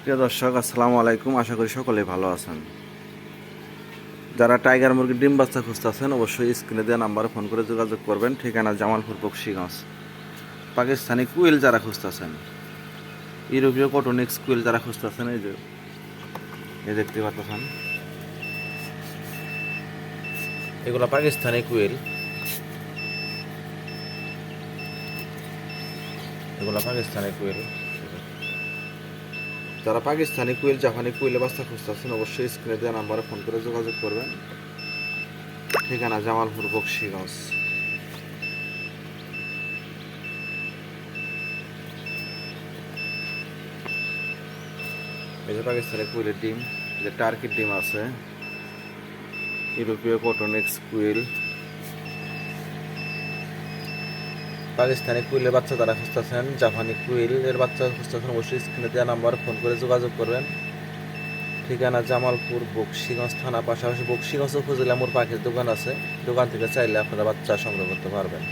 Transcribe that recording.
প্রিয় দর্শক, আসসালামু আলাইকুম। আশা করি সকলেই ভালো আছেন। যারা টাইগার মুরগির ডিম বাচ্চা খুঁজতেছেন অবশ্যই স্ক্রিনে দেওয়া নাম্বারে ফোন করে যোগাযোগ করবেন। ঠিকানা জামালপুর বকশীগঞ্জ। পাকিস্তানি কুইল যারা খুঁজতেছেন, ইউরোপীয় কটনিক্স কুইল যারা খুঁজতেছেন, এই দেখতে পাচ্ছেন, এগুলো পাকিস্তানি কুইল। যারা পাকিস্তানি কুইল, জাপানি কুইলে বাচ্চা খুঁজতেছেন অবশ্যই স্ক্রিনে দেওয়া নাম্বারে ফোন করে যোগাযোগ করবেন। ঠিকানা জামালপুর বকশীগঞ্জ। এই যে পাকিস্তানি কুইলের ডিম, এই যে টার্কির ডিম আছে, ইউরোপীয় কটনিক্স কুইল। পাকিস্তানি কুইলের বাচ্চা যারা খুঁজতেছেন, জাপানি কুইলের বাচ্চা খুঁজতেছেন অবশ্যই স্ক্রিনে দেওয়া নাম্বার ফোন করে যোগাযোগ করবেন। ঠিকানা জামালপুর বকশীগঞ্জ থানা, পাশাপাশি বকশীগঞ্জও ফজলে মোর পাখির দোকান আছে। দোকান থেকে চাইলে আপনারা বাচ্চা সংগ্রহ করতে পারবেন।